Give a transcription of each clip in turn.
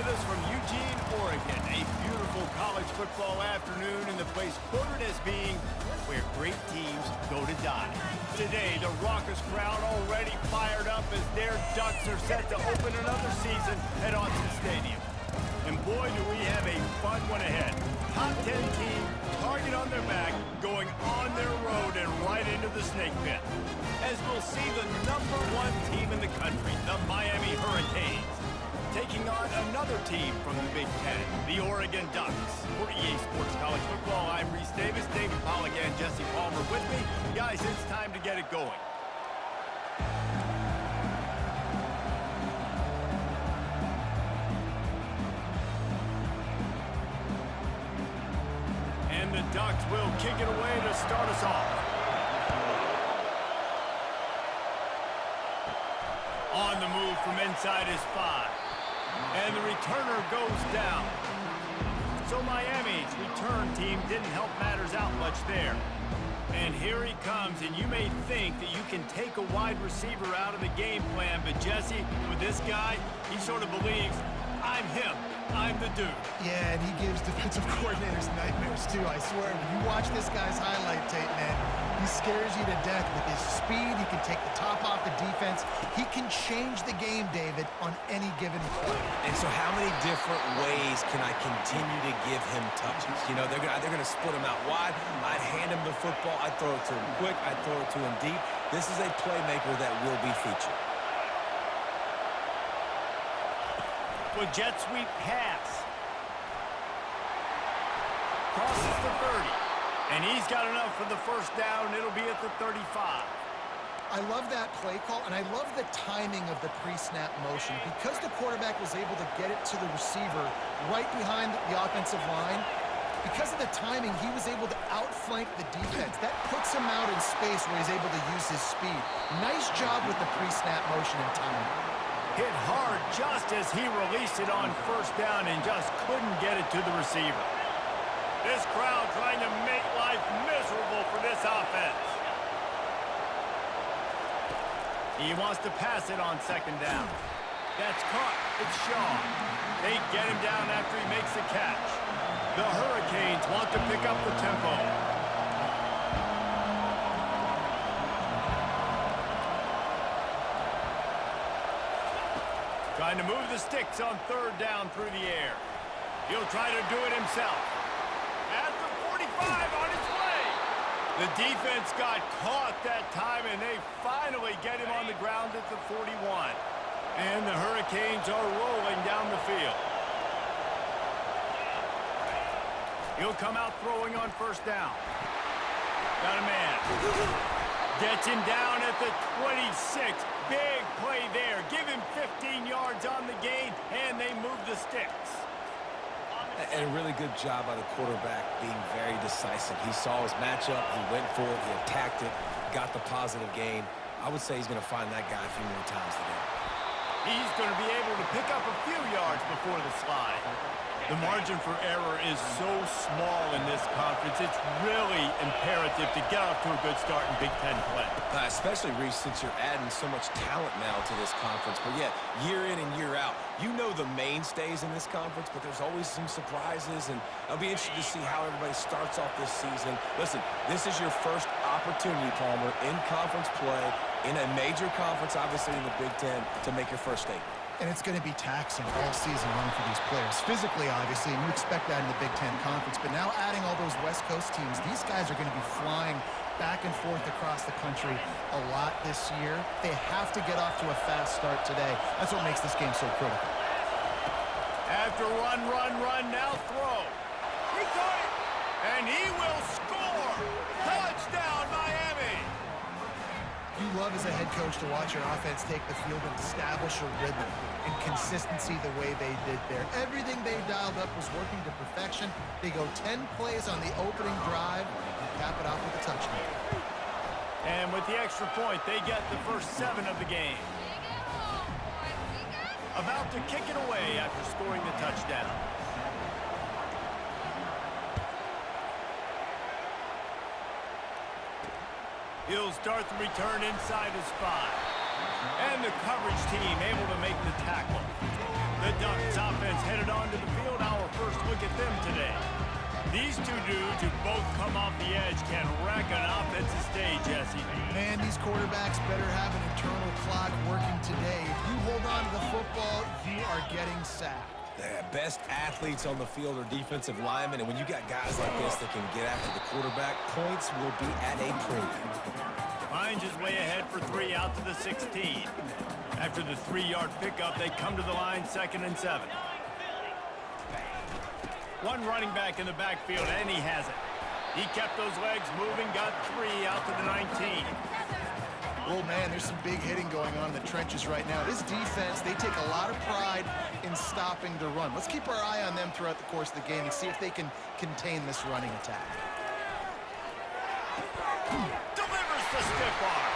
with us from Eugene, Oregon. A beautiful college football afternoon in the place quoted as being where great teams go to die. Today, the raucous crowd already fired up as their Ducks are set to open another season at Autzen Stadium. And boy, do we have a fun one ahead. Top 10 team, target on their back, going on their road and right into the snake pit. As we'll see the #1 team in the country, the Miami Hurricanes, taking on another team from the Big Ten, the Oregon Ducks. For EA Sports College Football, I'm Reese Davis, David Pollack, and Jesse Palmer with me. Guys, it's time to get it going. And the Ducks will kick it away to start us off. On the move from inside his 5. And the returner goes down. So Miami's return team didn't help matters out much there. And here he comes, and you may think that you can take a wide receiver out of the game plan, but Jesse, with this guy, he sort of believes, I'm him. I'm the dude. Yeah, and he gives defensive coordinators nightmares, too. I swear, when you watch this guy's highlight tape, man, he scares you to death with his speed. He can take the top off the defense. He can change the game, David, on any given play. And so how many different ways can I continue to give him touches? You know, they're going to split him out wide. I'd hand him the football. I'd throw it to him quick. I'd throw it to him deep. This is a playmaker that will be featured. With jet sweep pass. Crosses the 30. And he's got enough for the first down. It'll be at the 35. I love that play call, and I love the timing of the pre-snap motion. Because the quarterback was able to get it to the receiver right behind the offensive line, because of the timing, he was able to outflank the defense. That puts him out in space where he's able to use his speed. Nice job with the pre-snap motion and timing. Hit hard just as he released it on first down and just couldn't get it to the receiver. This crowd trying to make life miserable for this offense. He wants to pass it on second down. That's caught. It's Shaw. They get him down after he makes the catch. The Hurricanes want to pick up the tempo. Trying to move the sticks on third down through the air. He'll try to do it himself. At the 45 on his way. The defense got caught that time, and they finally get him on the ground at the 41. And the Hurricanes are rolling down the field. He'll come out throwing on first down. Got a man. Gets him down at the 26. Big play there. Give him 15 yards on the gain, and they move the sticks. And a really good job by the quarterback being very decisive. He saw his matchup. He went for it. He attacked it. Got the positive gain. I would say he's going to find that guy a few more times today. He's going to be able to pick up a few yards before the slide. The margin for error is so small in this conference, it's really imperative to get off to a good start in Big Ten play. Especially, Reece, since you're adding so much talent now to this conference. But yet, year in and year out, you know the mainstays in this conference, but there's always some surprises, and I'll be interested to see how everybody starts off this season. Listen, this is your first opportunity, Palmer, in conference play, in a major conference, obviously in the Big Ten, to make your first statement. And it's going to be taxing all season long for these players. Physically, obviously, and you expect that in the Big Ten Conference. But now adding all those West Coast teams, these guys are going to be flying back and forth across the country a lot this year. They have to get off to a fast start today. That's what makes this game so critical. After run, now throw. He got it, and he will score. Touchdown, Miami. You love as a head coach to watch your offense take the field and establish a rhythm and consistency the way they did there. Everything they dialed up was working to perfection. They go 10 plays on the opening drive and cap it off with a touchdown. And with the extra point, they get the first 7 of the game. About to kick it away after scoring the touchdown. He'll start the return inside his 5. And the coverage team able to make the tackle. The Ducks offense headed onto the field. Our first look at them today. These two dudes who both come off the edge can wreck an offensive stage, Jesse. Man, these quarterbacks better have an internal clock working today. If you hold on to the football, you are getting sacked. The best athletes on the field are defensive linemen, and when you got guys like this that can get after the quarterback, points will be at a premium. Hines is way ahead for 3 out to the 16. After the 3-yard pickup, they come to the line 2nd and 7. One running back in the backfield, and he has it. He kept those legs moving, got 3 out to the 19. Oh, man, there's some big hitting going on in the trenches right now. This defense, they take a lot of pride in stopping the run. Let's keep our eye on them throughout the course of the game and see if they can contain this running attack. Delivers the stiff arm.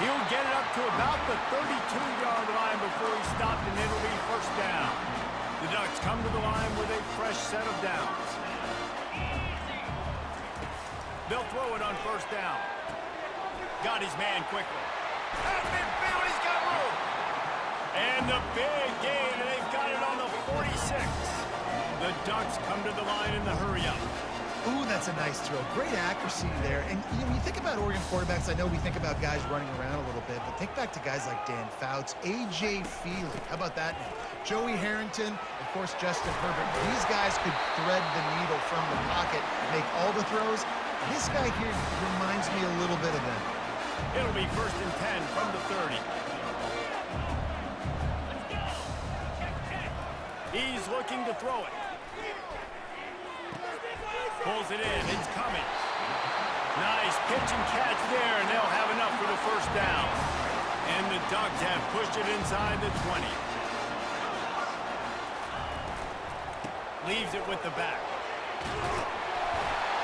He'll get it up to about the 32-yard line before he's stopped, and it'll be first down. The Ducks come to the line with a fresh set of downs. They'll throw it on first down. Got his man quickly. At midfield, he's got room. And the big gain, and they've got it on the 46. The Ducks come to the line in the hurry-up. Ooh, that's a nice throw. Great accuracy there. And you know, when you think about Oregon quarterbacks, I know we think about guys running around a little bit, but think back to guys like Dan Fouts, A.J. Feely. How about that name? Joey Harrington, of course, Justin Herbert. These guys could thread the needle from the pocket, make all the throws. This guy here reminds me a little bit of them. It'll be 1st and 10 from the 30. He's looking to throw it. Pulls it in. It's coming. Nice pitch and catch there, and they'll have enough for the first down. And the Ducks have pushed it inside the 20. Leaves it with the back.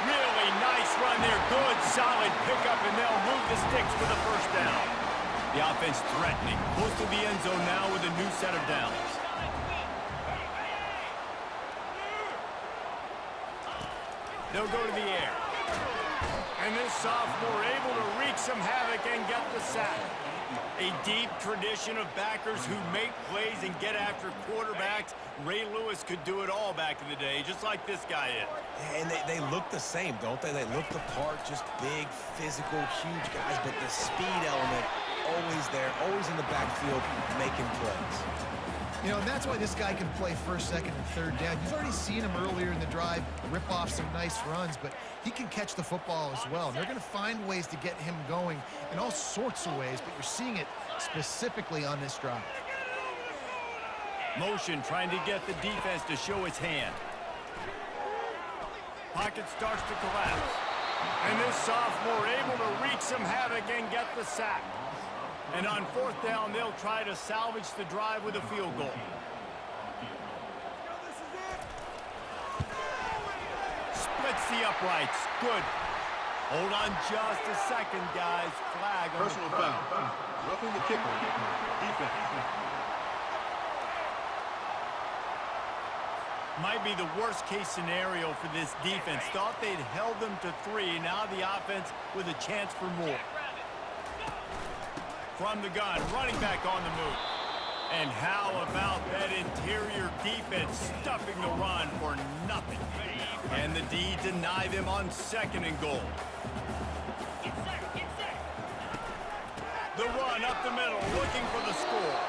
Really nice run there. Good, solid pickup, and they'll move the sticks for the first down. The offense threatening. Close to the end zone now with a new set of downs. They'll go to the air. And this sophomore able to wreak some havoc and get the sack. A deep tradition of backers who make plays and get after quarterbacks. Ray Lewis could do it all back in the day, just like this guy is. And they look the same, don't they? They look the part, just big, physical, huge guys, but the speed element always there, always in the backfield, making plays. You know, and that's why this guy can play 1st, 2nd, and 3rd down. You've already seen him earlier in the drive rip off some nice runs, but he can catch the football as well. And they're going to find ways to get him going in all sorts of ways, but you're seeing it specifically on this drive. Motion trying to get the defense to show its hand. Pocket starts to collapse. And this sophomore able to wreak some havoc and get the sack. And on 4th down, they'll try to salvage the drive with a field goal. Splits the uprights. Good. Hold on just a second, guys. Flag on personal foul. Roughing the kicker. Defense. Might be the worst-case scenario for this defense. Thought they'd held them to 3. Now the offense with a chance for more. From the gun, running back on the move. And how about that interior defense stuffing the run for nothing? And the D deny them on 2nd and goal. The run up the middle, looking for the score.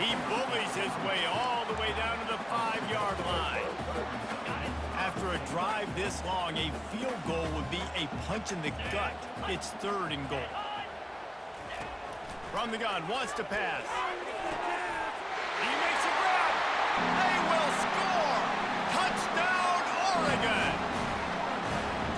He bullies his way all the way down to the 5-yard line. After a drive this long, a field goal would be a punch in the gut. It's 3rd and goal. From the gun, wants to pass. He makes a grab. They will score. Touchdown, Oregon.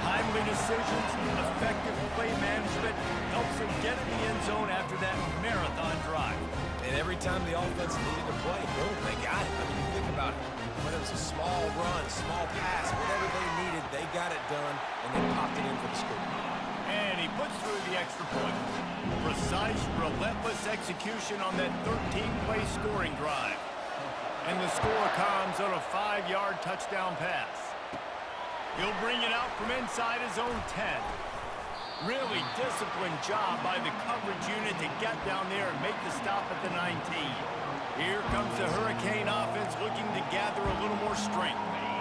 Timely decisions, effective play management helps them get in the end zone after that marathon drive. And every time the offense needed to play, boom, they got it. I mean, you think about it. Whether it was a small run, small pass, whatever they needed, they got it done, and they popped it in for the score. And he puts through the extra point. Precise, relentless execution on that 13-play scoring drive. And the score comes on a 5-yard touchdown pass. He'll bring it out from inside his own 10. Really disciplined job by the coverage unit to get down there and make the stop at the 19. Here comes the Hurricane offense looking to gather a little more strength.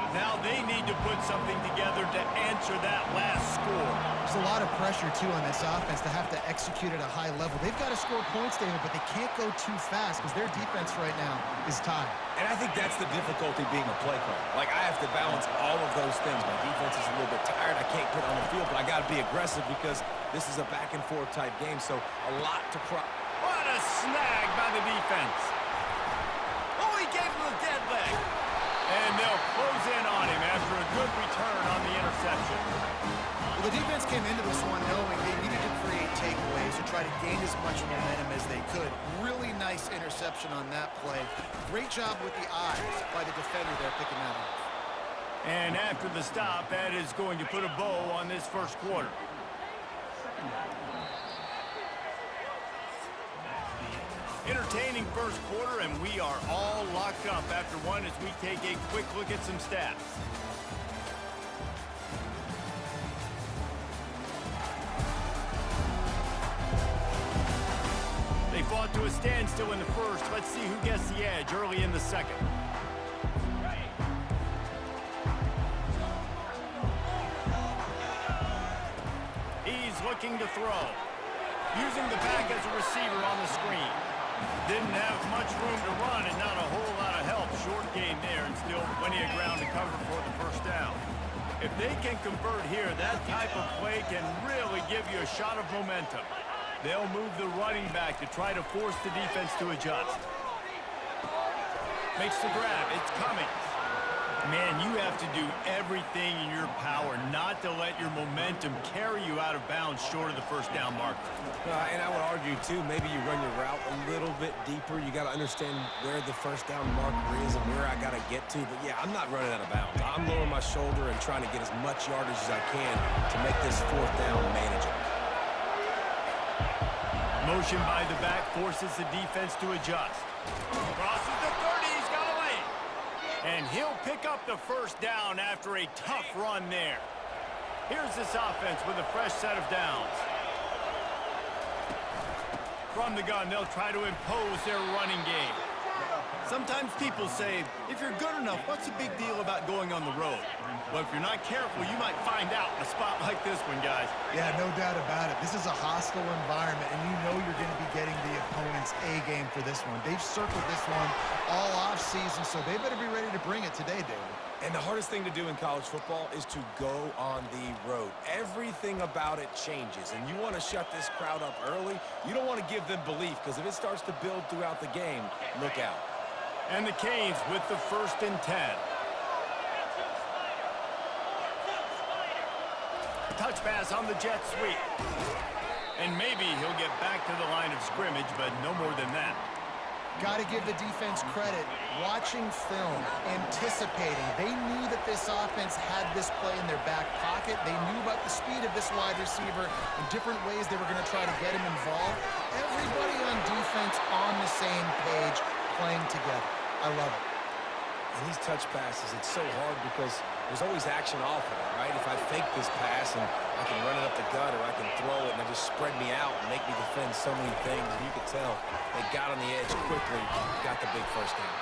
Now they need to put something together to answer that last score. There's a lot of pressure, too, on this offense to have to execute at a high level. They've got to score points, David, but they can't go too fast because their defense right now is tied. And I think that's the difficulty being a play caller. Like, I have to balance all of those things. My defense is a little bit tired. I can't put it on the field, but I got to be aggressive because this is a back-and-forth type game, so a lot to What a snag by the defense. Oh, he gave him a dead leg. And they'll close in on him after a good return on the interception. Well, the defense came into this one knowing they needed to create takeaways to try to gain as much momentum as they could. Really nice interception on that play. Great job with the eyes by the defender there picking that up. And after the stop, that is going to put a bow on this first quarter. Entertaining first quarter, and we are all locked up after one as we take a quick look at some stats. They fought to a standstill in the first. Let's see who gets the edge early in the second. He's looking to throw. Using the back as a receiver on the screen. Didn't have much room to run and not a whole lot of help. Short gain there and still plenty of ground to cover for the first down. If they can convert here, that type of play can really give you a shot of momentum. They'll move the running back to try to force the defense to adjust. Makes the grab. It's coming. Man, you have to do everything in your power not to let your momentum carry you out of bounds short of the first down marker. And I would argue, too, maybe you run your route a little bit deeper. You got to understand where the first down marker is and where I got to get to. But, yeah, I'm not running out of bounds. I'm lowering my shoulder and trying to get as much yardage as I can to make this fourth down manageable. Motion by the back forces the defense to adjust. Crosses the 30. He's got away. And he'll pick up the first down after a tough run there. Here's this offense with a fresh set of downs. From the gun, they'll try to impose their running game. Sometimes people say, if you're good enough, what's the big deal about going on the road? Well, if you're not careful, you might find out in a spot like this one, guys. Yeah, no doubt about it. This is a hostile environment, and you know you're going to be getting the opponent's A game for this one. They've circled this one all offseason, so they better be ready to bring it today, David. And the hardest thing to do in college football is to go on the road. Everything about it changes, and you want to shut this crowd up early. You don't want to give them belief, because if it starts to build throughout the game, look out. And the Canes with the 1st and 10. Touch pass on the jet sweep. And maybe he'll get back to the line of scrimmage, but no more than that. Got to give the defense credit. Watching film, anticipating. They knew that this offense had this play in their back pocket. They knew about the speed of this wide receiver and different ways they were going to try to get him involved. Everybody on defense on the same page, playing together. I love it. And these touch passes, it's so hard because there's always action off of it, right? If I fake this pass and I can run it up the gut or I can throw it and it just spread me out and make me defend so many things. And you could tell they got on the edge quickly, got the big first down.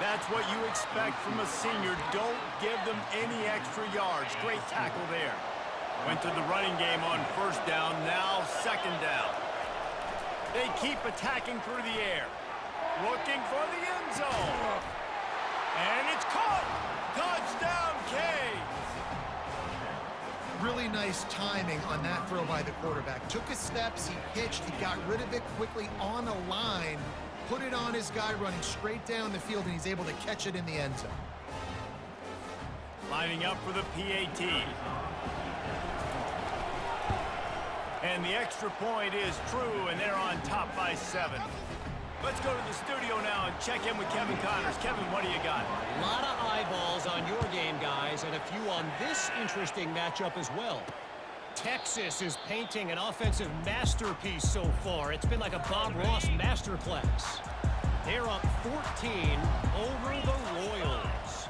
That's what you expect from a senior. Don't give them any extra yards. Great tackle there. Went to the running game on first down, now second down. They keep attacking through the air. Looking for the end zone. And it's caught. Touchdown, Canes. Really nice timing on that throw by the quarterback. Took his steps, he pitched, he got rid of it quickly on a line, put it on his guy running straight down the field, and he's able to catch it in the end zone. Lining up for the PAT. And the extra point is true, and they're on top by 7. Let's go to the studio now and check in with Kevin Connors. Kevin, what do you got? A lot of eyeballs on your game, guys, and a few on this interesting matchup as well. Texas is painting an offensive masterpiece so far. It's been like a Bob Ross masterclass. They're up 14 over the Royals.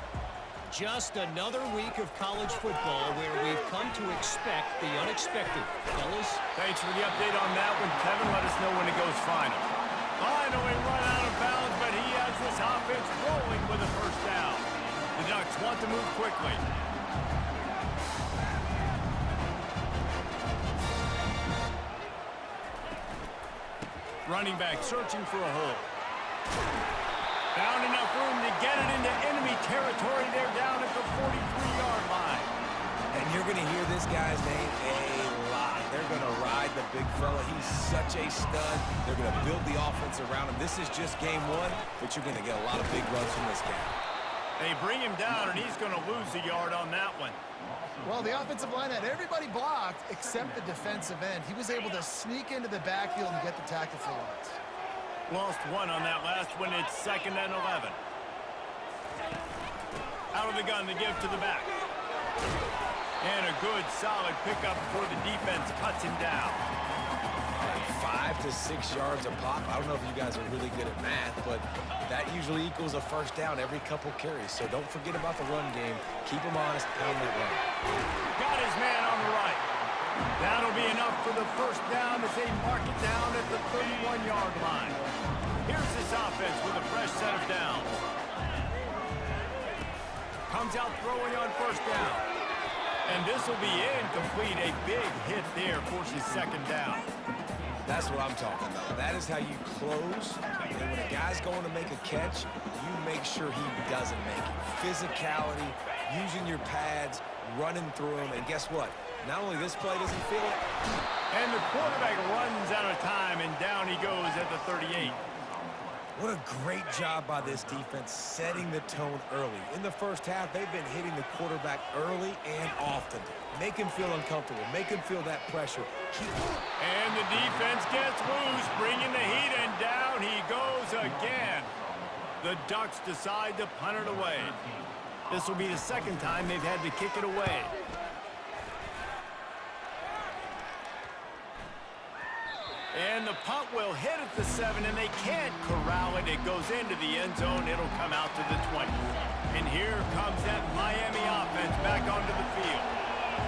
Just another week of college football where we've come to expect the unexpected. Fellas? Thanks for the update on that one, Kevin. Let us know when it goes final. Finally run out of bounds, but he offense rolling with a first down. The Ducks want to move quickly. Running back searching for a hole. Found enough room to get it into enemy territory. They're down at the 43-yard line. And you're going to hear this guy's name a lot. They're going to ride the big fella. He's such a stud. They're going to build the offense around him. This is just game one, but you're going to get a lot of big runs from this guy. They bring him down, and he's going to lose a yard on that one. Well, the offensive line had everybody blocked except the defensive end. He was able to sneak into the backfield and get the tackle for loss. Lost one on that last one. It's 2nd and 11. Out of the gun, they give to the back. And a good, solid pickup before the defense cuts him down. Like 5 to 6 yards a pop. I don't know if you guys are really good at math, but that usually equals a first down every couple carries. So don't forget about the run game. Keep them honest, pound that run. Got his man on the right. That'll be enough for the first down as they mark it down at the 31-yard line. Here's this offense with a fresh set of downs. Comes out throwing on first down. And this will be incomplete. A big hit there forces 2nd down. That's what I'm talking about. That is how you close. And when a guy's going to make a catch, you make sure he doesn't make it. Physicality, using your pads, running through them. And guess what? Not only this play does he feel it. And the quarterback runs out of time, and down he goes at the 38. What a great job by this defense setting the tone early. In the first half, they've been hitting the quarterback early and often. Make him feel uncomfortable. Make him feel that pressure. And the defense gets loose, bringing the heat, and down he goes again. The Ducks decide to punt it away. This will be the 2nd time they've had to kick it away. And the punt will hit at the 7, and they can't corral it. It goes into the end zone. It'll come out to the 20. And here comes that Miami offense back onto the field.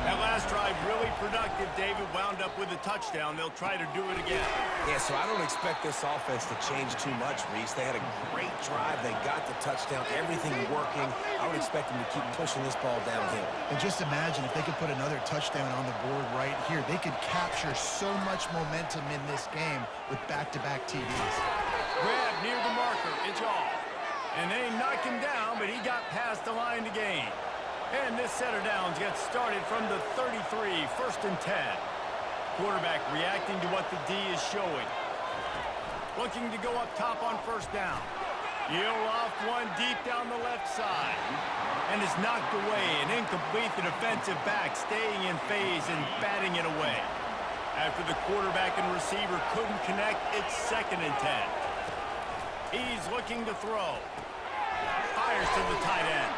That last drive really productive. David wound up with a touchdown. They'll try to do it again. Yeah, so I don't expect this offense to change too much, Reese. They had a great drive. They got the touchdown. Everything working. I would expect them to keep pushing this ball downhill. And just imagine if they could put another touchdown on the board right here. They could capture so much momentum in this game with back-to-back TDs. Grab near the marker. It's off. And they knock him down, but he got past the line to gain. And this set of downs gets started from the 33, 1st and 10. Quarterback reacting to what the D is showing. Looking to go up top on first down. He'll loft one deep down the left side. And is knocked away and incomplete. The defensive back staying in phase and batting it away. After the quarterback and receiver couldn't connect, it's 2nd and 10. He's looking to throw. Fires to the tight end.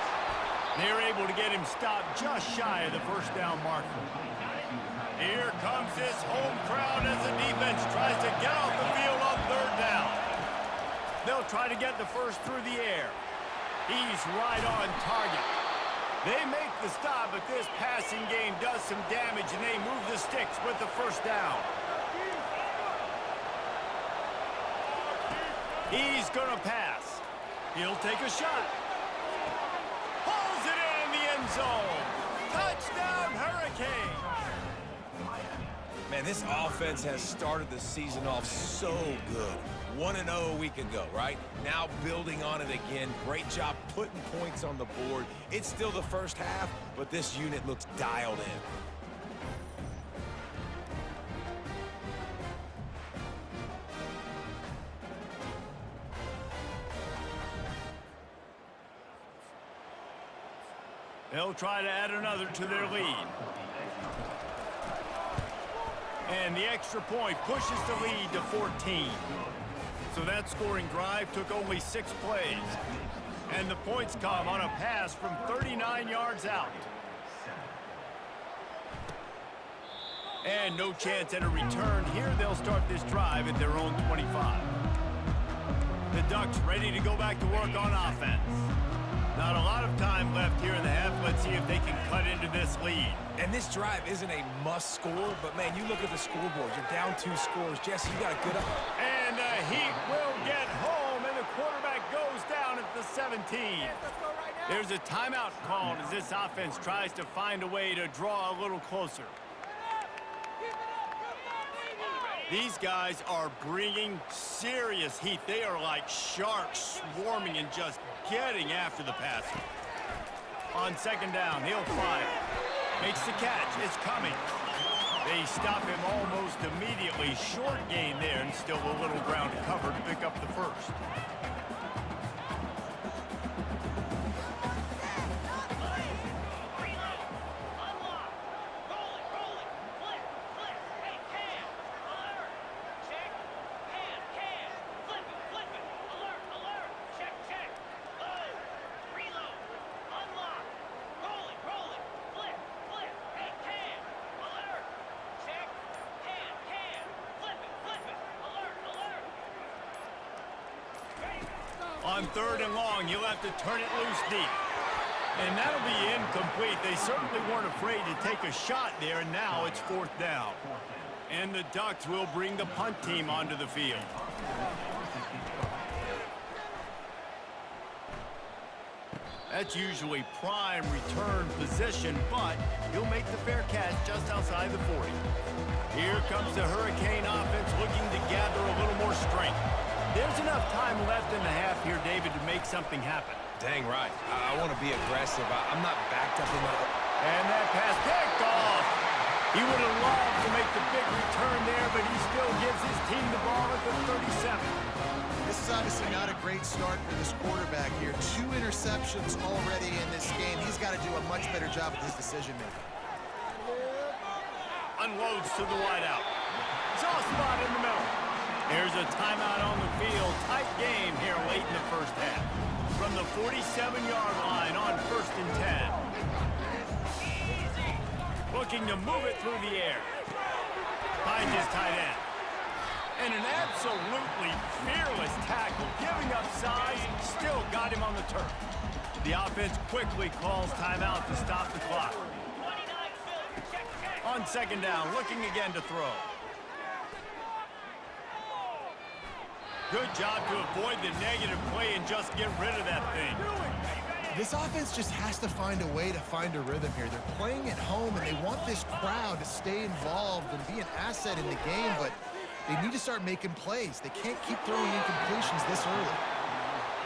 They're able to get him stopped just shy of the first down marker. Here comes this home crowd as the defense tries to get off the field on 3rd down. They'll try to get the first through the air. He's right on target. They make the stop, but this passing game does some damage, and they move the sticks with the first down. He's going to pass. He'll take a shot. Pulls it in the end zone. Touchdown, Hurricanes. Man, this offense has started the season off so good. 1-0 a week ago, right? Now building on it again. Great job putting points on the board. It's still the first half, but this unit looks dialed in. They'll try to add another to their lead. And the extra point pushes the lead to 14. So that scoring drive took only 6 plays. And the points come on a pass from 39 yards out. And no chance at a return. Here they'll start this drive at their own 25. The Ducks ready to go back to work on offense. Not a lot of time left here in the half. Let's see if they can cut into this lead. And this drive isn't a must score, but man, you look at the scoreboard. You're down 2 scores. Jesse, you got a good up. And the Heat will get home, and the quarterback goes down at the 17. There's a timeout called as this offense tries to find a way to draw a little closer. These guys are bringing serious heat. They are like sharks swarming and just getting after the passer. On second down, he'll fire. Makes the catch. It's coming. They stop him almost immediately. Short gain there and still a little ground to cover to pick up the first. On third and long, you'll have to turn it loose deep. And that'll be incomplete. They certainly weren't afraid to take a shot there, and now it's fourth down. And the Ducks will bring the punt team onto the field. That's usually prime return position, but he'll make the fair catch just outside the 40. Here comes the Hurricane offense looking to gather a little more strength. There's enough time left in the half here, David, to make something happen. Dang right. I want to be aggressive. I'm not backed up in my... And that pass picked off. He would have loved to make the big return there, but he still gives his team the ball at the 37. This is obviously not a great start for this quarterback here. 2 interceptions already in this game. He's got to do a much better job with his decision-making. Unloads to the wideout. Soft spot in the middle. There's a timeout on the field. Tight game here late in the first half. From the 47-yard line on 1st and 10. Looking to move it through the air. Finds his tight end. And an absolutely fearless tackle. Giving up size, still got him on the turf. The offense quickly calls timeout to stop the clock. On second down, looking again to throw. Good job to avoid the negative play and just get rid of that thing. This offense just has to find a way to find a rhythm here. They're playing at home, and they want this crowd to stay involved and be an asset in the game, but they need to start making plays. They can't keep throwing incompletions this early.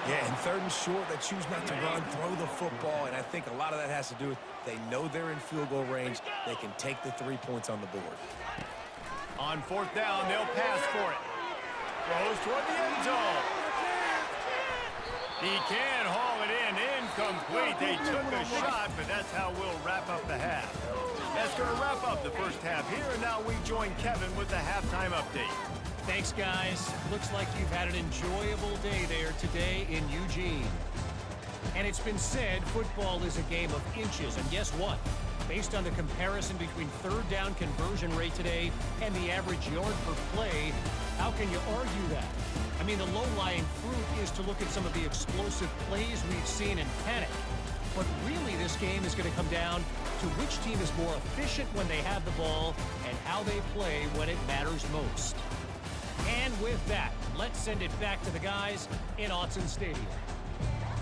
Yeah, and third and short, they choose not to run, throw the football, and I think a lot of that has to do with they know they're in field goal range. They can take the 3 points on the board. On fourth down, they'll pass for it. Throws toward the end zone. He can haul it in. Incomplete. They took a shot, but that's how we'll wrap up the half. That's going to wrap up the first half here, and now we join Kevin with the halftime update. Thanks, guys. Looks like you've had an enjoyable day there today in Eugene. And it's been said football is a game of inches, and guess what? Based on the comparison between third down conversion rate today and the average yard per play, how can you argue that? I mean, the low-lying fruit is to look at some of the explosive plays we've seen in panic. But really, this game is going to come down to which team is more efficient when they have the ball and how they play when it matters most. And with that, let's send it back to the guys in Autzen Stadium.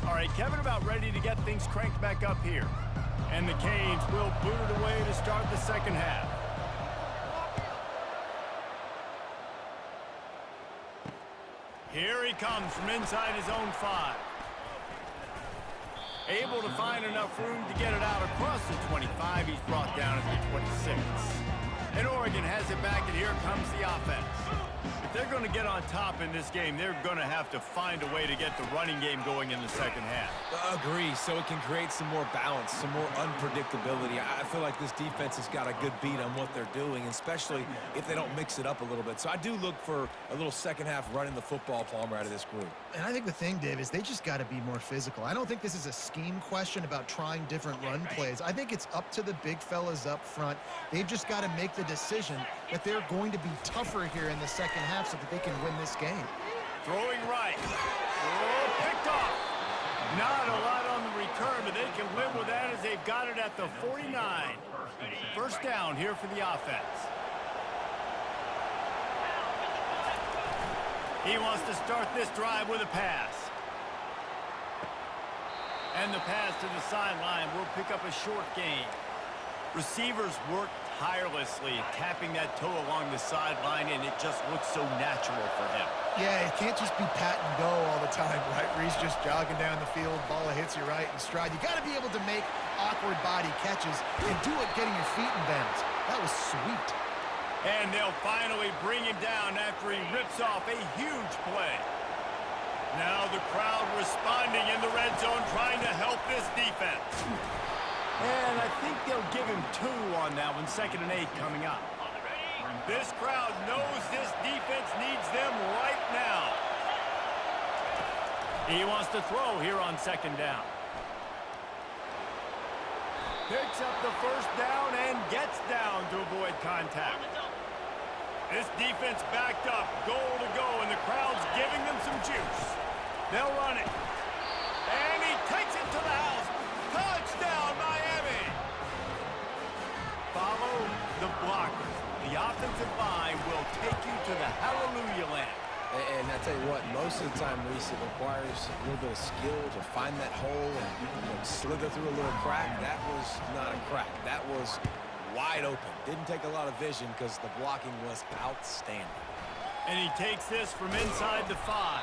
All right, Kevin about ready to get things cranked back up here. And the Canes will boot it away to start the second half. Here he comes from inside his own 5. Able to find enough room to get it out across the 25. He's brought down at the 26. And Oregon has it back, and here comes the offense. If they're going to get on top in this game, they're going to have to find a way to get the running game going in the second half. Agree, so it can create some more balance, some more unpredictability. I feel like this defense has got a good beat on what they're doing, especially if they don't mix it up a little bit. So I do look for a little second half running the football Palmer out of this group. And I think the thing, Dave, is they just got to be more physical. I don't think this is a scheme question about trying different run plays. I think it's up to the big fellas up front. They've just got to make the decision that they're going to be tougher here in the second half so that they can win this game. Throwing right. Oh, picked off. Not a lot on the return, but they can live with that as they've got it at the 49. First down here for the offense. He wants to start this drive with a pass. And the pass to the sideline will pick up a short gain. Receivers work tirelessly, tapping that toe along the sideline, and it just looks so natural for him. Yeah, it can't just be pat and go all the time, right? Where he's just jogging down the field, ball hits you right in stride. You got to be able to make awkward body catches and do it getting your feet in bounds. That was sweet. And they'll finally bring him down after he rips off a huge play. Now the crowd responding in the red zone, trying to help this defense. And I think they'll give him 2 on that one, 2nd and 8 coming up. This crowd knows this defense needs them right now. He wants to throw here on 2nd down. Picks up the 1st down and gets down to avoid contact. This defense backed up, goal to go, and the crowd's giving them some juice. They'll run it. And he takes it to the house. Touchdown, Miami! Follow the blockers. The offensive line will take you to the hallelujah land. And I tell you what, most of the time, Reese, it requires a little bit of skill to find that hole and slither through a little crack. That was not a crack. That was wide open. Didn't take a lot of vision because the blocking was outstanding. And he takes this from inside the 5.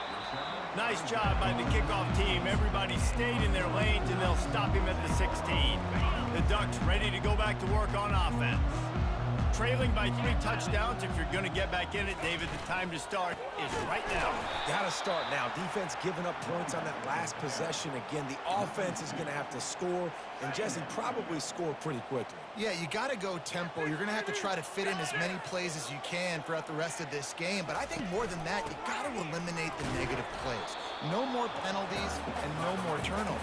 Nice job by the kickoff team. Everybody stayed in their lanes, and they'll stop him at the 16. The Ducks ready to go back to work on offense. Trailing by 3 touchdowns. If you're going to get back in it, David, the time to start is right now. Got to start now. Defense giving up points on that last possession. Again, the offense is going to have to score, and Jesse probably score pretty quickly. Yeah, you got to go tempo. You're going to have to try to fit in as many plays as you can throughout the rest of this game. But I think more than that, you got to eliminate the negative plays. No more penalties and no more turnovers.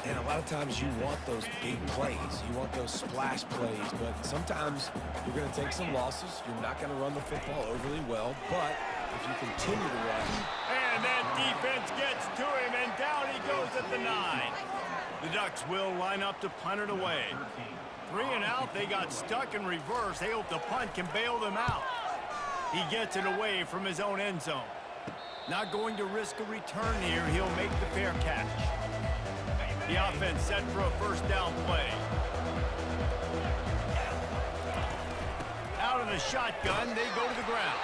And a lot of times you want those big plays. You want those splash plays. But sometimes you're going to take some losses. You're not going to run the football overly well. But if you continue to run. And that defense gets to him, and down he goes at the 9. The Ducks will line up to punt it away. 3 and out. They got stuck in reverse. They hope the punt can bail them out. He gets it away from his own end zone. Not going to risk a return here. He'll make the fair catch. The offense set for a 1st down play. Out of the shotgun, they go to the ground.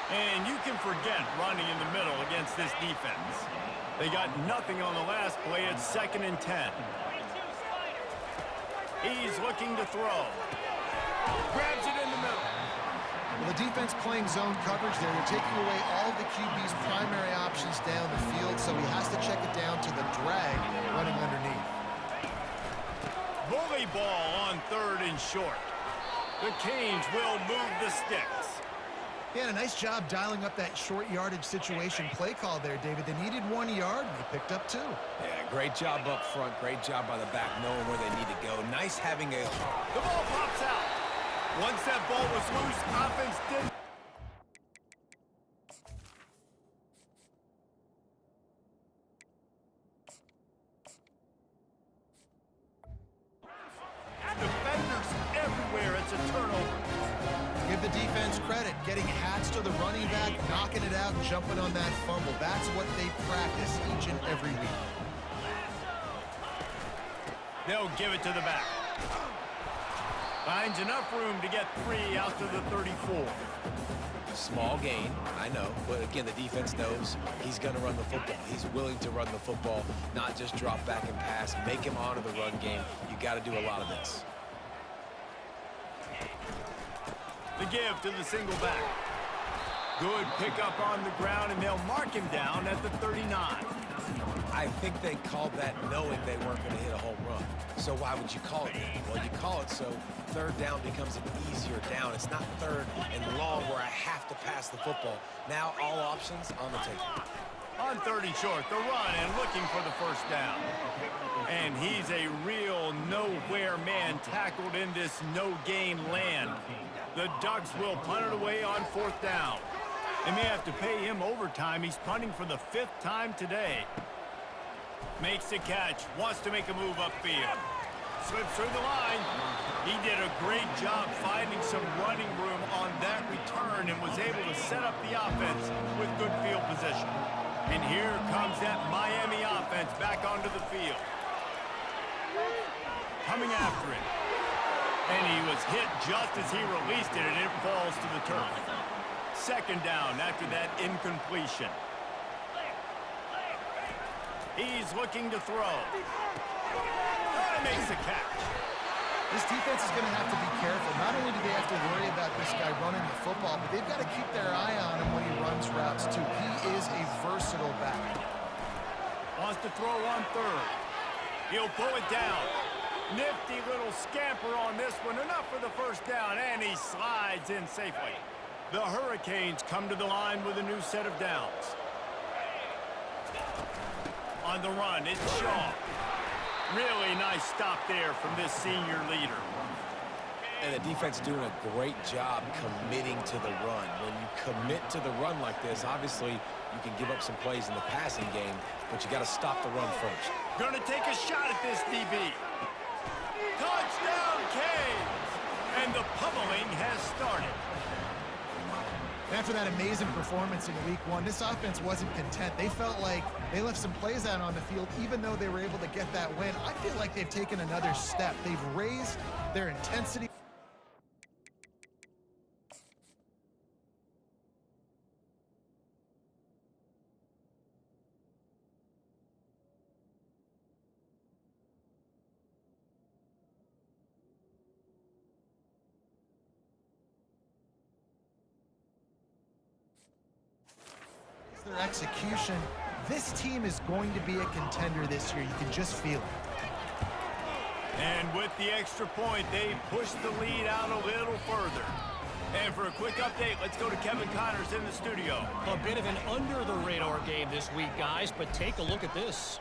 And you can forget running in the middle against this defense. They got nothing on the last play. It's 2nd and 10. He's looking to throw. Grabs it in the middle. Well, the defense playing zone coverage there. They're taking away all of the QB's primary options down the field, so he has to check it down to the drag running underneath. Bully ball on 3rd and short. The Canes will move the sticks. Yeah, and a nice job dialing up that short yardage situation play call there, David. They needed 1 yard, and they picked up 2. Yeah, great job up front. Great job by the back knowing where they need to go. Nice having a... The ball pops out. Once that ball was loose, offense didn't. Defenders everywhere. It's a turnover. Give the defense credit, getting hats to the running back, knocking it out, and jumping on that fumble. That's what they practice each and every week. They'll give it to the back. Finds enough room to get 3 out to the 34. Small gain, I know, but again, the defense knows he's going to run the football. He's willing to run the football, not just drop back and pass, make him honor the run game. You got to do a lot of this. The give to the single back. Good pickup on the ground, and they'll mark him down at the 39. I think they called that knowing they weren't going to hit a home run. So why would you call it that? Well, you call it so 3rd down becomes an easier down. It's not 3rd and long where I have to pass the football. Now all options on the table. On 3rd and short, the run and looking for the 1st down. And he's a real nowhere man tackled in this no-gain land. The Ducks will punt it away on 4th down. They may have to pay him overtime. He's punting for the 5th time today. Makes the catch, wants to make a move upfield. Slips through the line. He did a great job finding some running room on that return and was able to set up the offense with good field position. And here comes that Miami offense back onto the field. Coming after it. And he was hit just as he released it, and it falls to the turf. Second down after that incompletion. He's looking to throw. And makes the catch. This defense is going to have to be careful. Not only do they have to worry about this guy running the football, but they've got to keep their eye on him when he runs routes, too. He is a versatile back. Wants to throw on third. He'll pull it down. Nifty little scamper on this one. Enough for the first down, and he slides in safely. The Hurricanes come to the line with a new set of downs. On the run, it's Shaw. Really nice stop there from this senior leader. And the defense doing a great job committing to the run. When you commit to the run like this, obviously you can give up some plays in the passing game, but you got to stop the run first. Gonna take a shot at this DB. Touchdown, Canes! And the pummeling has started. After that amazing performance in week one, this offense wasn't content. They felt like they left some plays out on the field, even though they were able to get that win. I feel like they've taken another step. They've raised their intensity. Their execution. This team is going to be a contender this year. You can just feel it. And with the extra point, they push the lead out a little further. And for a quick update, let's go to Kevin Connors in the studio. A bit of an under-the-radar game this week, guys, but take a look at this.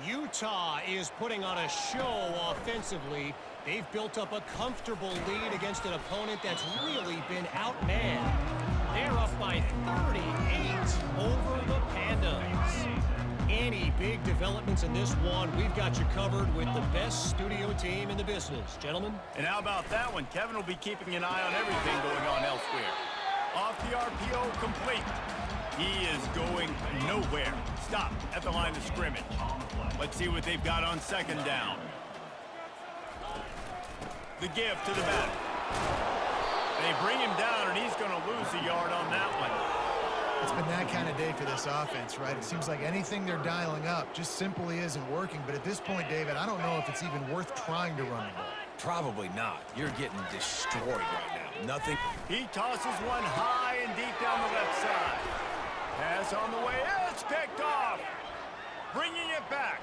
Utah is putting on a show offensively. They've built up a comfortable lead against an opponent that's really been outmanned. They're up by 38 over the Pandas. Any big developments in this one, we've got you covered with the best studio team in the business. Gentlemen? And how about that one? Kevin will be keeping an eye on everything going on elsewhere. Off the RPO, complete. He is going nowhere. Stop at the line of scrimmage. Let's see what they've got on second down. The give to the back. They bring him down, and he's going to lose a yard on that one. It's been that kind of day for this offense, right? It seems like anything they're dialing up just simply isn't working. But at this point, David, I don't know if it's even worth trying to run the ball. Probably not. You're getting destroyed right now. Nothing. He tosses one high and deep down the left side. Pass on the way. It's picked off. Bringing it back.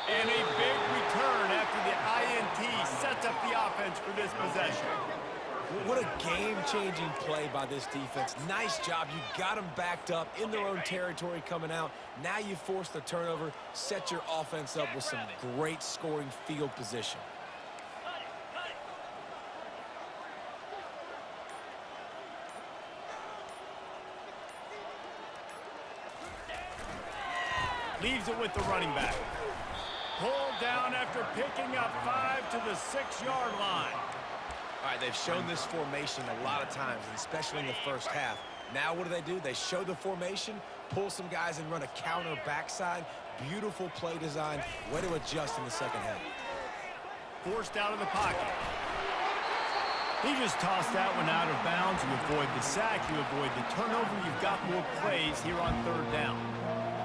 And a big return after the INT sets up the offense for this possession. What a game-changing play by this defense. Nice job. You got them backed up in their own territory coming out. Now you force the turnover, set your offense up with some great scoring field position. Leaves it with the running back. Pulled down after picking up 5 to the 6-yard line. All right, they've shown this formation a lot of times, especially in the first half. Now what do? They show the formation, pull some guys and run a counter backside. Beautiful play design. Way to adjust in the second half. Forced out of the pocket. He just tossed that one out of bounds. You avoid the sack, you avoid the turnover. You've got more plays here on third down.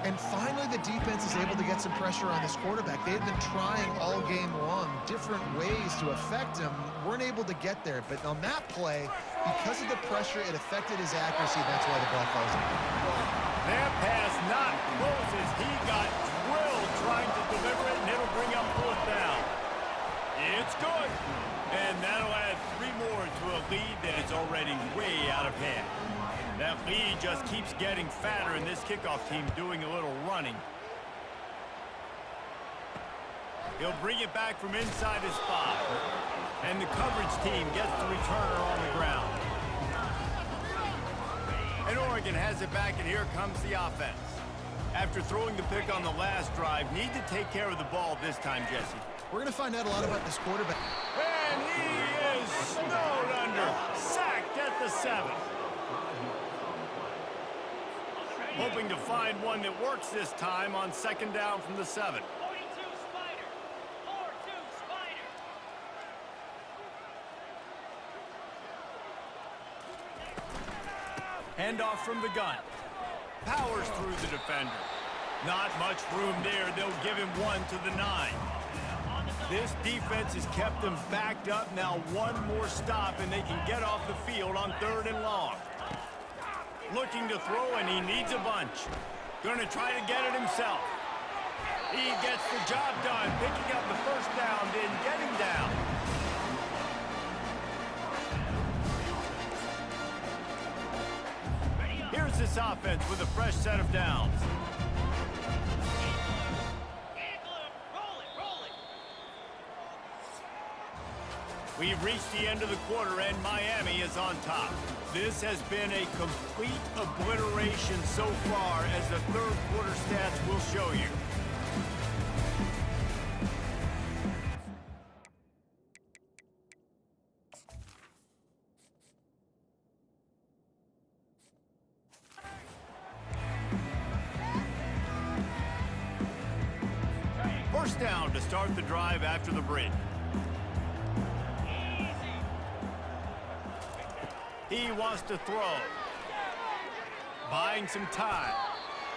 And finally, the defense is able to get some pressure on this quarterback. They had been trying all game long different ways to affect him. Weren't able to get there. But on that play, because of the pressure, it affected his accuracy. That's why the ball falls in. That pass not close as he got drilled trying to deliver it, and it'll bring up fourth down. It's good. And that'll add 3 more to a lead that is already way out of hand. That lead just keeps getting fatter, and this kickoff team doing a little running. He'll bring it back from inside his 5. And the coverage team gets the returner on the ground. And Oregon has it back, and here comes the offense. After throwing the pick on the last drive, need to take care of the ball this time, Jesse. We're going to find out a lot about this quarterback. And he is snowed under. Sacked at the 7. Hoping to find one that works this time on second down from the 7. Handoff from the gun. Powers through the defender. Not much room there. They'll give him one to the 9. This defense has kept them backed up. Now one more stop, and they can get off the field on 3rd and long. Looking to throw, and he needs a bunch. Going to try to get it himself. He gets the job done, picking up the first down, then getting down. Here's this offense with a fresh set of downs. We've reached the end of the quarter, and Miami is on top. This has been a complete obliteration so far, as the third quarter stats will show you. First down to start the drive after the break. He wants to throw. Buying some time.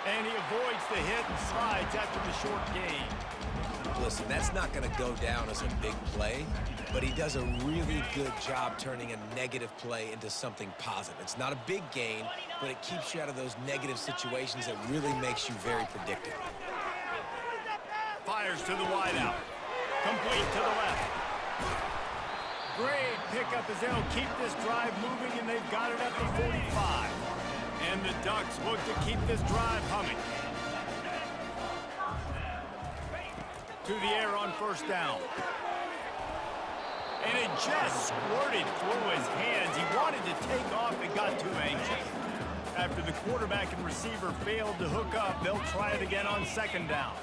And he avoids the hit and slides after the short gain. Listen, that's not going to go down as a big play, but he does a really good job turning a negative play into something positive. It's not a big gain, but it keeps you out of those negative situations that really makes you very predictable. Fires to the wideout. Complete to the left. Great pickup as they'll keep this drive moving, and they've got it at the 45. And the Ducks look to keep this drive humming. To the air on first down. And it just squirted through his hands. He wanted to take off and got too anxious. After the quarterback and receiver failed to hook up, they'll try it again on second down.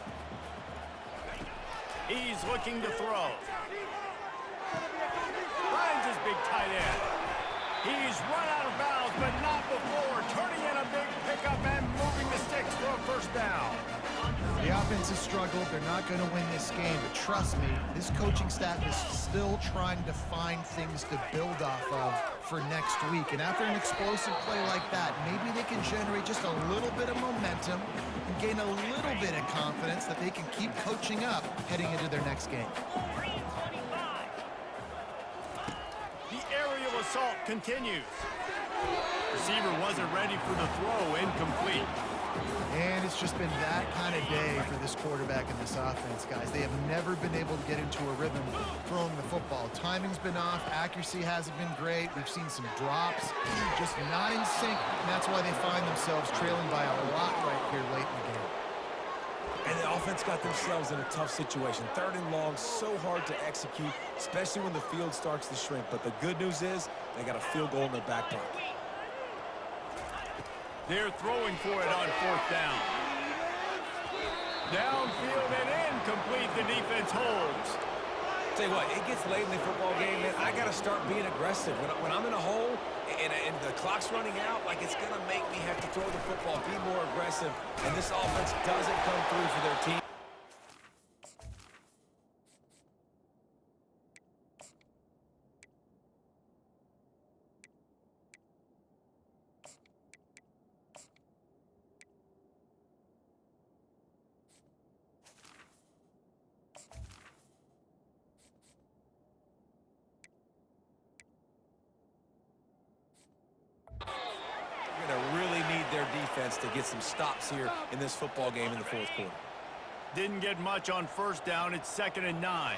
He's looking to throw. Finds his big tight end. He's run out of bounds, but not before. Turning in a big pickup and moving the sticks for a first down. The offense has struggled. They're not going to win this game, but trust me, this coaching staff is still trying to find things to build off of for next week. And after an explosive play like that, maybe they can generate just a little bit of momentum and gain a little bit of confidence that they can keep coaching up heading into their next game. The aerial assault continues. Receiver wasn't ready for the throw, incomplete. And it's just been that kind of day for this quarterback and this offense, guys. They have never been able to get into a rhythm throwing the football. Timing's been off. Accuracy hasn't been great. We've seen some drops, just not in sync. And that's why they find themselves trailing by a lot right here late in the game. And the offense got themselves in a tough situation. 3rd and long, so hard to execute, especially when the field starts to shrink. But the good news is they got a field goal in their back pocket. They're throwing for it on 4th down. Downfield and incomplete. The defense holds. Tell you what, it gets late in the football game, man. I got to start being aggressive. When I'm in a hole and the clock's running out, like, it's going to make me have to throw the football, be more aggressive. And this offense doesn't come through for their team. To get some stops here in this football game in the 4th quarter. Didn't get much on first down. It's 2nd and 9.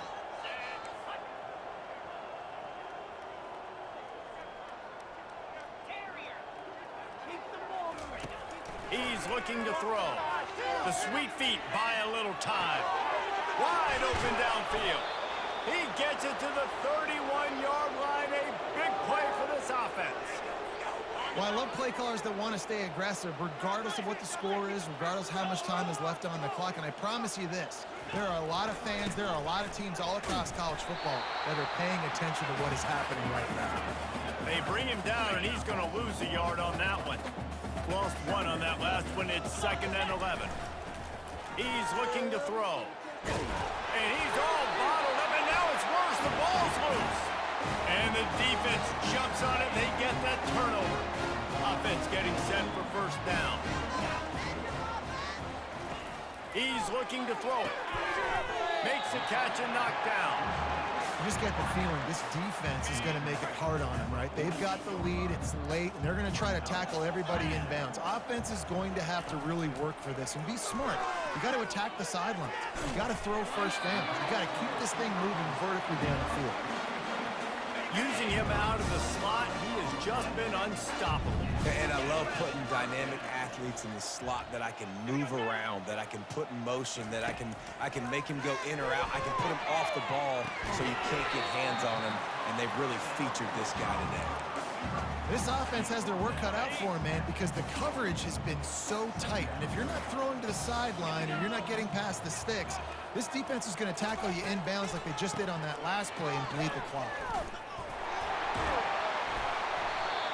He's looking to throw. The sweet feet buy a little time. Wide open downfield. He gets it to the 31-yard line. A big play for this offense. Well, I love play callers that want to stay aggressive, regardless of what the score is, regardless of how much time is left on the clock. And I promise you this, There are a lot of fans, there are a lot of teams all across college football that are paying attention to what is happening right now. They bring him down, and he's going to lose a yard on that one. Lost one on that last one. It's 2nd and 11. He's looking to throw. And he's all bottled up, and now it's worse. The ball's loose. And the defense jumps on it. They get that turnover. Offense getting set for first down. He's looking to throw it. Makes a catch and knocked down. You just get the feeling this defense is going to make it hard on them, right? They've got the lead, it's late, and they're going to try to tackle everybody inbounds. Offense is going to have to really work for this and be smart. You got to attack the sidelines. You got to throw first downs. You got to keep this thing moving vertically down the field. Using him out of the slot, he has just been unstoppable. And I love putting dynamic athletes in the slot that I can move around, that I can put in motion, that I can make him go in or out. I can put him off the ball so you can't get hands on him, and they've really featured this guy today. This offense has their work cut out for him, man, because the coverage has been so tight. And if you're not throwing to the sideline or you're not getting past the sticks, this defense is going to tackle you inbounds like they just did on that last play and bleed the clock.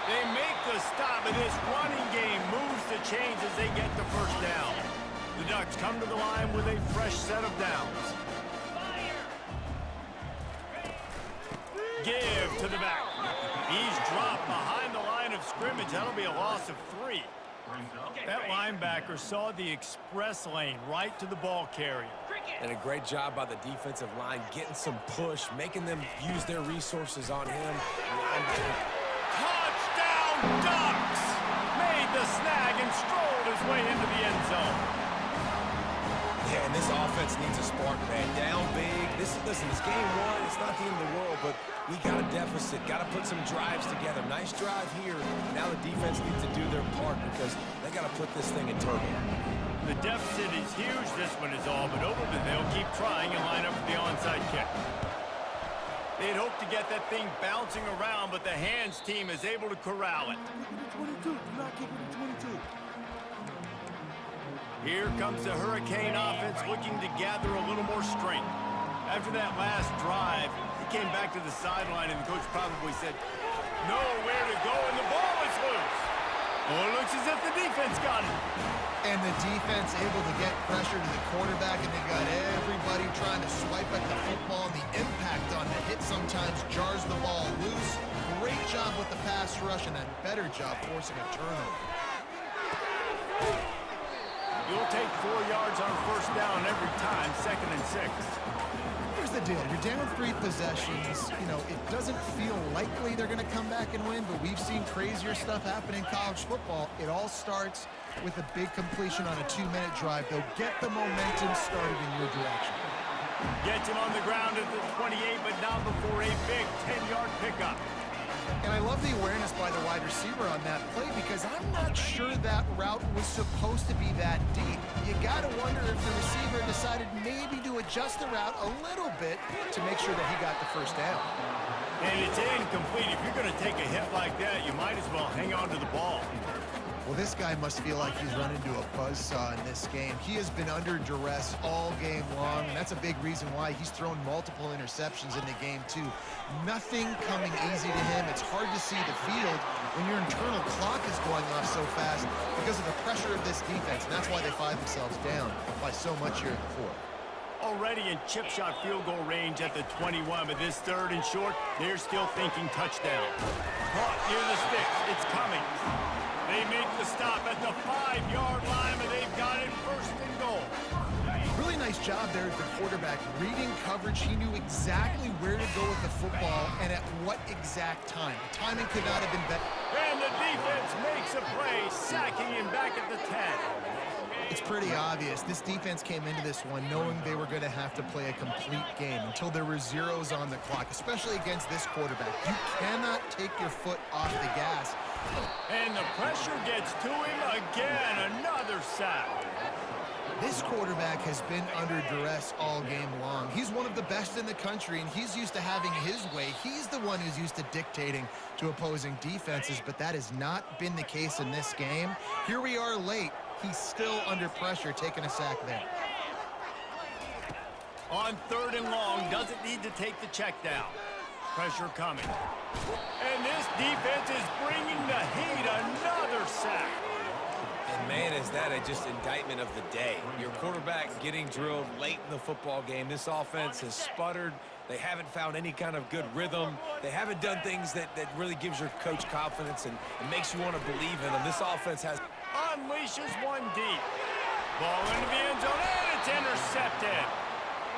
They make the stop, and this running game moves the chains as they get the first down. The Ducks come to the line with a fresh set of downs. Give to the back. He's dropped behind the line of scrimmage. That'll be a loss of 3. That linebacker saw the express lane right to the ball carrier. And a great job by the defensive line, getting some push, making them use their resources on him. Touchdown, Ducks! Made the snag and strolled his way into the end zone. Yeah, and this offense needs a spark, man. Down big. Listen, this game won. It's not the end of the world, but we got a deficit. Got to put some drives together. Nice drive here. Now the defense needs to do their part because they got to put this thing in turbo. The deficit is huge. This one is all but over, but they'll keep trying and line up for the onside kick. They'd hoped to get that thing bouncing around, but the hands team is able to corral it. 22. Do not kick it to 22. Here comes the Hurricane offense looking to gather a little more strength. After that last drive, he came back to the sideline, and the coach probably said, nowhere to go, and the ball is loose. Well, it looks as if the defense got it. And the defense able to get pressure to the quarterback, and they got everybody trying to swipe at the football, and the impact on the hit sometimes jars the ball loose. Great job with the pass rush, and a better job forcing a turnover. You'll take 4 yards on first down every time, 2nd and 6. Here's the deal. You're down 3 possessions. You know, it doesn't feel likely they're going to come back and win, but we've seen crazier stuff happen in college football. It all starts with a big completion on a 2-minute drive. They'll get the momentum started in your direction. Gets him on the ground at the 28, but not before a big 10-yard pickup. And I love the awareness by the wide receiver on that play because I'm not sure that route was supposed to be that deep. You got to wonder if the receiver decided maybe to adjust the route a little bit to make sure that he got the first down. And it's incomplete. If you're going to take a hit like that, you might as well hang on to the ball. Well, this guy must feel like he's run into a buzzsaw in this game. He has been under duress all game long, and that's a big reason why he's thrown multiple interceptions in the game, too. Nothing coming easy to him. It's hard to see the field when your internal clock is going off so fast because of the pressure of this defense, and that's why they find themselves down by so much here in the fourth. Already in chip shot field goal range at the 21, but this 3rd and short, they're still thinking touchdown. Caught near the sticks. It's coming. They make the stop at the 5-yard line, and they've got it 1st and goal. Really nice job there at the quarterback. Reading coverage, he knew exactly where to go with the football and at what exact time. The timing could not have been better. And the defense makes a play, sacking him back at the 10. It's pretty obvious. This defense came into this one knowing they were going to have to play a complete game until there were zeros on the clock, especially against this quarterback. You cannot take your foot off the gas. And the pressure gets to him again. Another sack. This quarterback has been under duress all game long. He's one of the best in the country, and he's used to having his way. He's the one who's used to dictating to opposing defenses, but that has not been the case in this game. Here we are late. He's still under pressure, taking a sack there. On 3rd and long, doesn't need to take the check down. Pressure coming. And this defense is bringing the heat. Another sack. And, man, is that just indictment of the day. Your quarterback getting drilled late in the football game. This offense has sputtered. They haven't found any kind of good rhythm. They haven't done things that really gives your coach confidence and makes you want to believe in them. This offense has... Unleashes one deep. Ball into the end zone, and it's intercepted.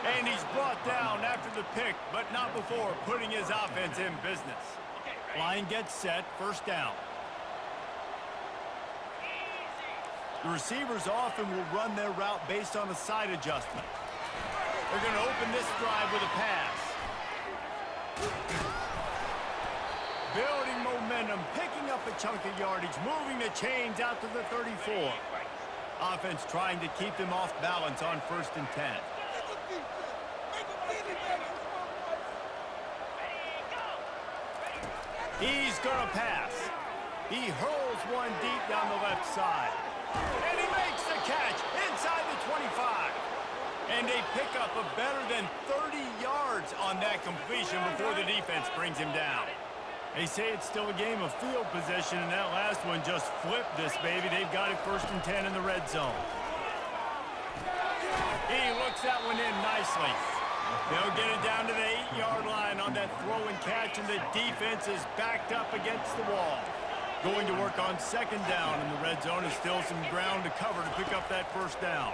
And he's brought down after the pick, but not before putting his offense in business. Line gets set, 1st down. The receivers often will run their route based on a side adjustment. They're going to open this drive with a pass. Building momentum, picking up a chunk of yardage, moving the chains out to the 34. Offense trying to keep them off balance on 1st and 10. He's going to pass. He hurls one deep down the left side. And he makes the catch inside the 25. And they pick up a better than 30 yards on that completion before the defense brings him down. They say it's still a game of field position, and that last one just flipped this baby. They've got it 1st and 10 in the red zone. He looks that one in nicely. They'll get it down to the 8-yard line on that throw and catch, and the defense is backed up against the wall. Going to work on 2nd down, and the red zone is still some ground to cover to pick up that 1st down.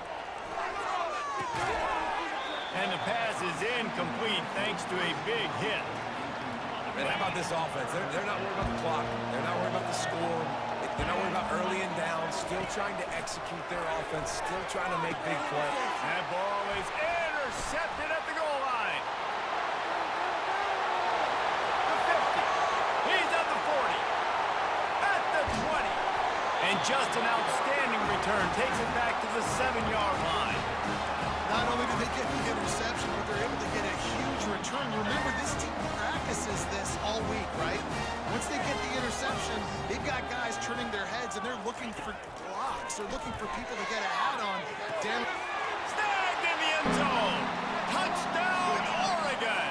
And the pass is incomplete thanks to a big hit. Man, how about this offense? They're not worried about the clock. They're not worried about the score. They're not worried about early and down. Still trying to execute their offense. Still trying to make big plays. That ball is intercepted at the goal line. The 50. He's at the 40. At the 20. And just an outstanding return. Takes it back to the 7-yard line. Not only do they get the interception, but they're able to get a huge return. Remember, this team practices this all week, right? Once they get the interception, they've got guys turning their heads, and they're looking for blocks. They're looking for people to get a hat on. Snagged in the end zone. Touchdown, Oregon.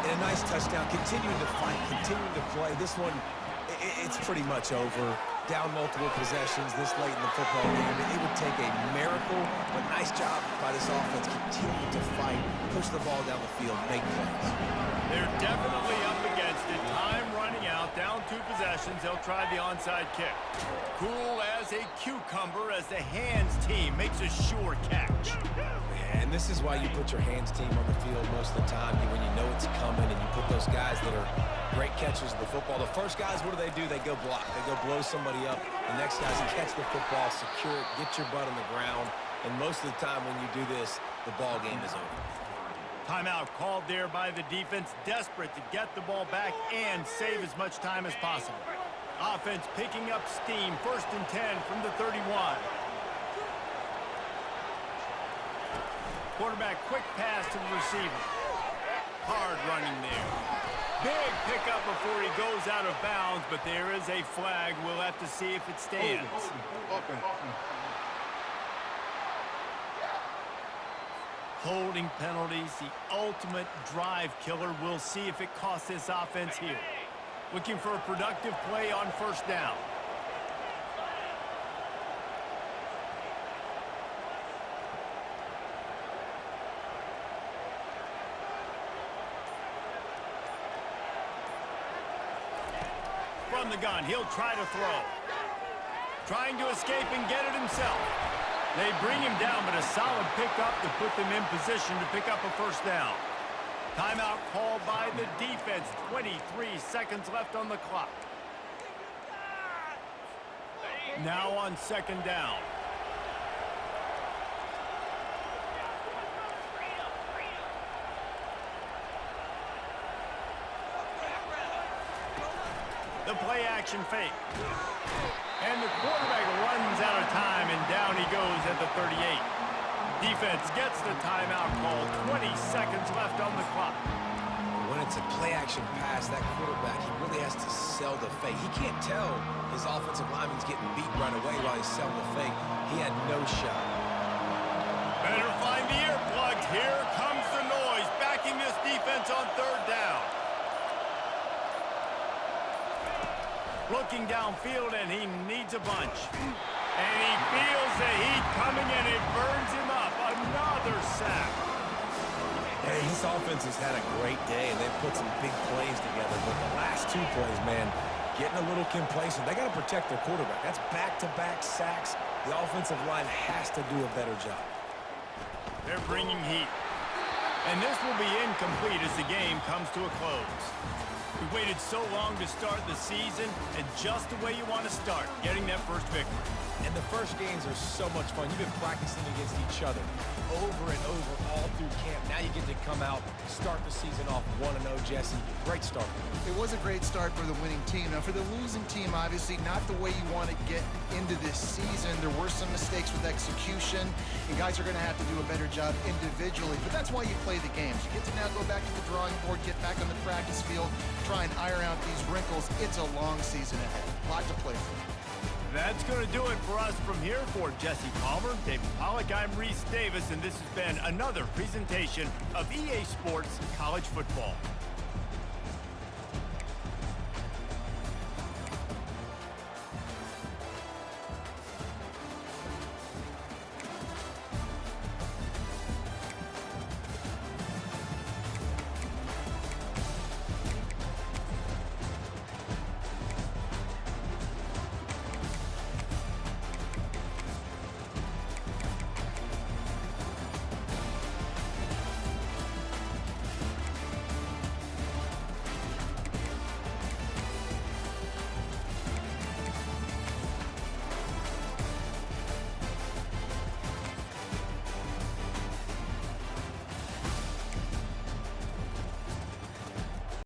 And a nice touchdown. Continuing to fight, continuing to play. This one, it's pretty much over. Down multiple possessions this late in the football game. It would take a miracle, but nice job by this offense. Continue to fight, push the ball down the field, make plays. They're definitely up against it. Time running out, down 2 possessions. They'll try the onside kick. Cool as a cucumber as the hands team makes a sure catch. And this is why you put your hands team on the field most of the time when you know it's coming, and you put those guys that are great catchers of the football. The first guys, what do? They go block. They go blow somebody up. The next guys catch the football, secure it, get your butt on the ground. And most of the time when you do this, the ball game is over. Timeout called there by the defense, desperate to get the ball back and save as much time as possible. Offense picking up steam, 1st and 10 from the 31. Quarterback quick pass to the receiver. Hard running there. Big pickup before he goes out of bounds, but there is a flag. We'll have to see if it stands. Holding penalties, the ultimate drive killer. We'll see if it costs this offense here. Looking for a productive play on 1st down. From the gun, he'll try to throw. Trying to escape and get it himself. They bring him down, but a solid pickup to put them in position to pick up a 1st down. Timeout called by the defense. 23 seconds left on the clock. Now on 2nd down. The play action fake. And the quarterback runs out of time, and down he goes at the 38. Defense gets the timeout call. 20 seconds left on the clock. When it's a play-action pass, that quarterback, he really has to sell the fake. He can't tell his offensive lineman's getting beat right away while he's selling the fake. He had no shot. Better find the airplane. Here comes the noise, backing this defense on third down. Looking downfield, and he needs a bunch. And he feels the heat coming, and it burns him up. Another sack. Hey, this offense has had a great day, and they've put some big plays together. But the last two plays, man, getting a little complacent. They got to protect their quarterback. That's back-to-back sacks. The offensive line has to do a better job. They're bringing heat. And this will be incomplete as the game comes to a close. We waited so long to start the season, and just the way you want to start, getting that first victory. And the first games are so much fun. You've been practicing against each other over and over all through camp. Now you get to come out, start the season off 1-0, Jesse. Great start. It was a great start for the winning team. Now, for the losing team, obviously, not the way you want to get into this season. There were some mistakes with execution, and guys are going to have to do a better job individually. But that's why you play the games. You get to now go back to the drawing board, get back on the practice field, try and iron out these wrinkles. It's a long season ahead. A lot to play for. That's going to do it for us from here. For Jesse Palmer, David Pollack, I'm Reese Davis, and this has been another presentation of EA Sports College Football.